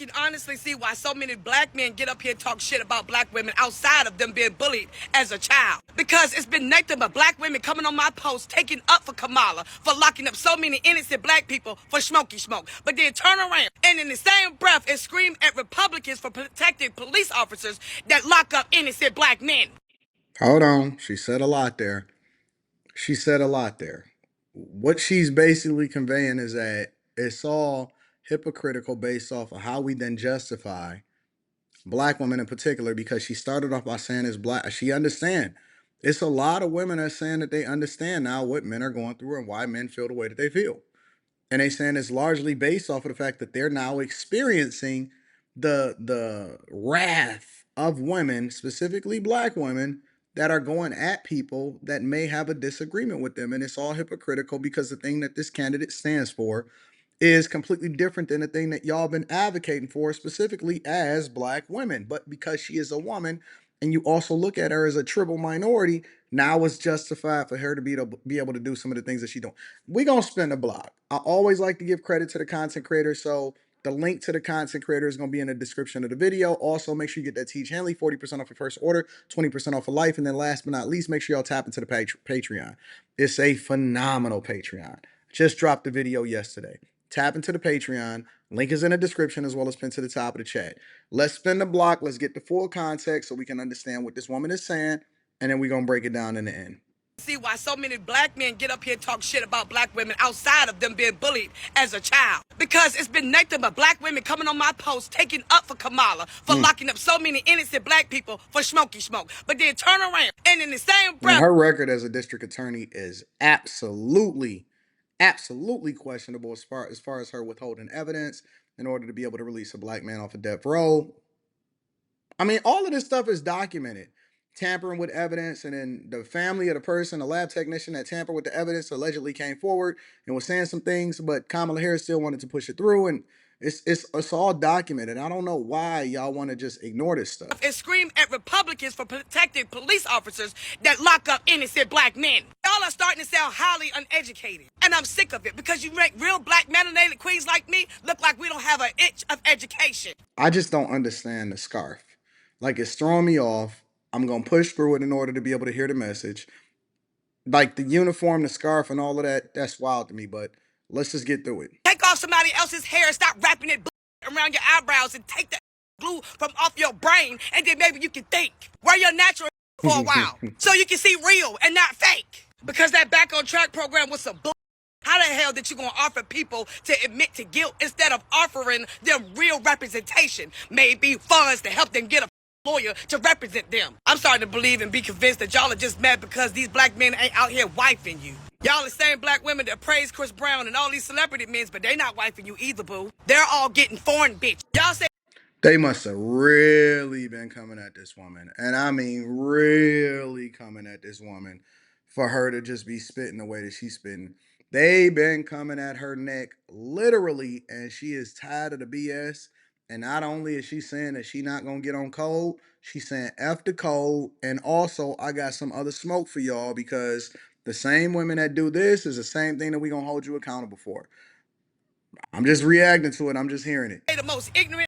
can honestly see why so many black men get up here and talk shit about black women outside of them being bullied as a child. Because it's been nothing but black women coming on my post taking up for Kamala for locking up so many innocent black people for smoky smoke. But then turn around and in the same breath and scream at Republicans for protecting police officers that lock up innocent black men. Hold on. She said a lot there. She said a lot there. What she's basically conveying is that it's all hypocritical based off of how we then justify black women in particular, because she started off by saying it's black. She understand. It's a lot of women that are saying that they understand now what men are going through and why men feel the way that they feel. And they saying it's largely based off of the fact that they're now experiencing the wrath of women, specifically black women, that are going at people that may have a disagreement with them. And it's all hypocritical because the thing that this candidate stands for is completely different than the thing that y'all been advocating for, specifically as black women. But because she is a woman and you also look at her as a tribal minority, now it's justified for her to be able to do some of the things that she don't. We gonna spin the block. I always like to give credit to the content creator, so the link to the content creator is gonna be in the description of the video. Also, make sure you get that Teach Henley 40% off your first order, 20% off for life, and then last but not least, make sure y'all tap into the Patreon. It's a phenomenal Patreon. Just dropped the video yesterday. Tap into the Patreon. Link is in the description as well as pinned to the top of the chat. Let's spin the block. Let's get the full context so we can understand what this woman is saying, and then we're gonna break it down in the end. See why so many black men get up here and talk shit about black women outside of them being bullied as a child. Because it's been nothing but black women coming on my post taking up for Kamala for locking up so many innocent black people for smoky smoke. But then turn around and in the same breath. And her record as a district attorney is absolutely questionable as far as her withholding evidence in order to be able to release a black man off of death row. I mean, all of this stuff is documented. Tampering with evidence, and then the family of the person, the lab technician that tampered with the evidence, allegedly came forward and was saying some things, but Kamala Harris still wanted to push it through, and it's all documented. I don't know why y'all want to just ignore this stuff. And scream at Republicans for protecting police officers that lock up innocent black men. Y'all are starting to sound highly uneducated. And I'm sick of it because you make real black melanated queens like me look like we don't have an inch of education. I just don't understand the scarf. Like, it's throwing me off. I'm going to push through it in order to be able to hear the message. Like, the uniform, the scarf, and all of that, that's wild to me, but let's just get through it. Take off somebody else's hair and stop wrapping it around your eyebrows and take the glue from off your brain, and then maybe you can think. Wear your natural for a while so you can see real and not fake. Because that Back on Track program was some bull. How the hell did you gonna offer people to admit to guilt instead of offering them real representation? Maybe funds to help them get a lawyer to represent them. I'm starting to believe and be convinced that y'all are just mad because these black men ain't out here wifing you. Y'all the same black women that praise Chris Brown and all these celebrity men, but they not wifing you either, boo. They're all getting foreign bitch. Y'all say They must have really been coming at this woman. And I mean, really coming at this woman for her to just be spitting the way that she's spitting. They been coming at her neck literally, and she is tired of the BS. And not only is she saying that she not gonna get on code, she's saying F the code. And also, I got some other smoke for y'all, because the same women that do this is the same thing that we gonna hold you accountable for. I'm just reacting to it. I'm just hearing it. the most ignorant.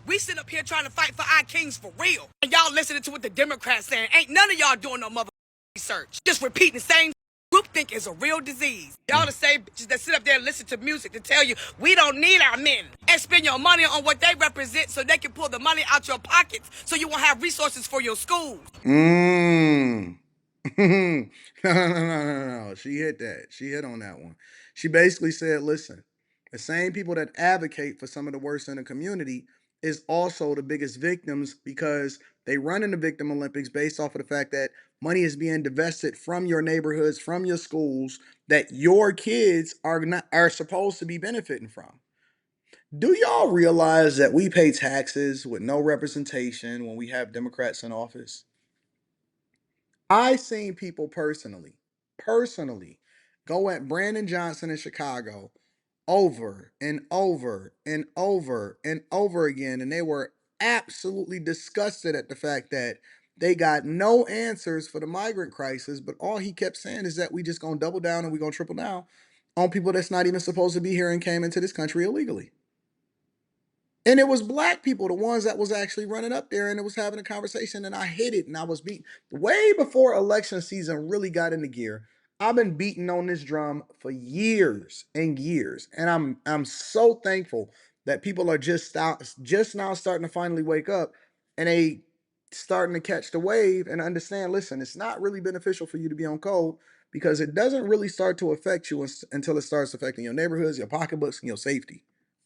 We sit up here trying to fight for our kings for real. And y'all listening to what the Democrats saying. Ain't none of y'all doing no mother research. Just repeating the same. Groupthink is a real disease. Y'all the same bitches that sit up there and listen to music to tell you we don't need our men and spend your money on what they represent so they can pull the money out your pockets so you won't have resources for your schools. No, no. She hit that. She hit on that one. She basically said, listen, the same people that advocate for some of the worst in the community is also the biggest victims, because they run in the Victim Olympics based off of the fact that money is being divested from your neighborhoods, from your schools, that your kids are supposed to be benefiting from. Do y'all realize that we pay taxes with no representation when we have Democrats in office? I seen people personally go at Brandon Johnson in Chicago over and over and over and over again, and they were absolutely disgusted at the fact that they got no answers for the migrant crisis, but all he kept saying is that we just gonna double down and we gonna triple down on people that's not even supposed to be here and came into this country illegally. And it was black people, the ones that was actually running up there and it was having a conversation, and I hit it and I was beat way before election season really got into gear. I've been beating on this drum for years and years. And I'm so thankful that people are just now starting to finally wake up, and they starting to catch the wave and understand, listen, it's not really beneficial for you to be on code, because it doesn't really start to affect you until it starts affecting your neighborhoods, your pocketbooks, and your safety.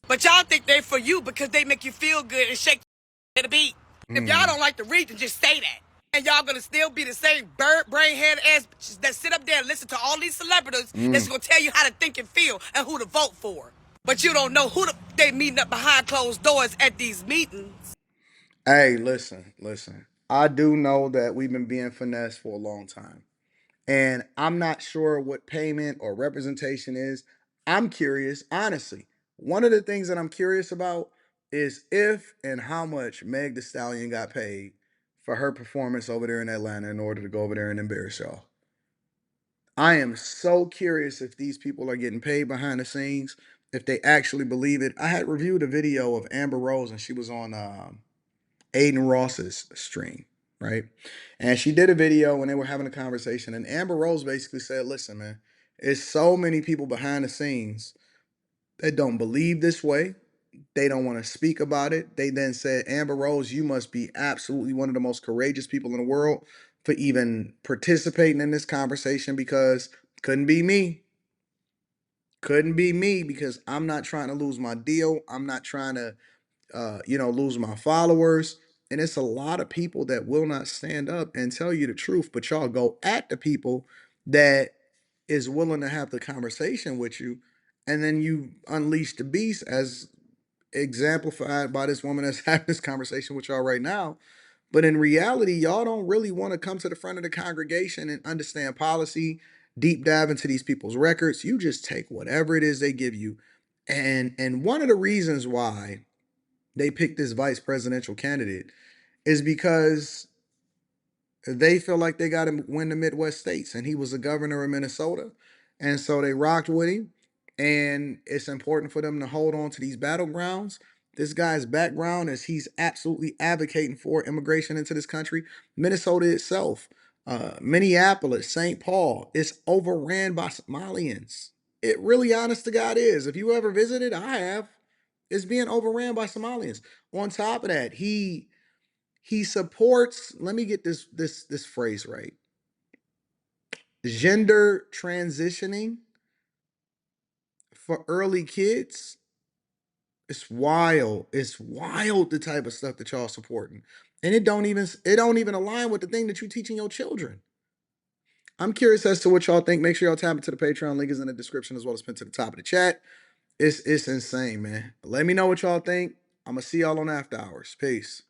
But y'all think they for you because they make you feel good and shake to the beat. If y'all don't like the region, just say that. And y'all gonna still be the same bird brain head ass bitches that sit up there and listen to all these celebrities that's gonna tell you how to think and feel and who to vote for. But you don't know who they meeting up behind closed doors at these meetings. Hey, listen. I do know that we've been being finessed for a long time. And I'm not sure what payment or representation is. I'm curious, honestly. One of the things that I'm curious about is if and how much Meg the Stallion got paid for her performance over there in Atlanta in order to go over there and embarrass y'all. I am so curious if these people are getting paid behind the scenes, if they actually believe it. I had reviewed a video of Amber Rose, and she was on Aiden Ross's stream, right? And she did a video when they were having a conversation, and Amber Rose basically said, listen, man, it's so many people behind the scenes that don't believe this way. They don't want to speak about it. They then said, Amber Rose, you must be absolutely one of the most courageous people in the world for even participating in this conversation, because couldn't be me. Couldn't be me, because I'm not trying to lose my deal. I'm not trying to lose my followers. And it's a lot of people that will not stand up and tell you the truth, but y'all go at the people that is willing to have the conversation with you. And then you unleash the beast, as exemplified by this woman that's having this conversation with y'all right now. But in reality, y'all don't really want to come to the front of the congregation and understand policy, deep dive into these people's records. You just take whatever it is they give you. And one of the reasons why they picked this vice presidential candidate is because they feel like they got to win the Midwest states, and he was the governor of Minnesota, and so they rocked with him. And it's important for them to hold on to these battlegrounds. This guy's background is he's absolutely advocating for immigration into this country. Minnesota itself, Minneapolis, St. Paul, is overran by Somalians. It really, honest to God, is. If you ever visited, I have. It's being overran by Somalians. On top of that, he supports, let me get this phrase right, gender transitioning for early kids. It's wild. It's wild, the type of stuff that y'all supporting. And it don't even align with the thing that you're teaching your children. I'm curious as to what y'all think. Make sure y'all tap into the Patreon. Link is in the description, as well as pinned to the top of the chat. It's insane, man. Let me know what y'all think. I'm gonna see y'all on After Hours. Peace.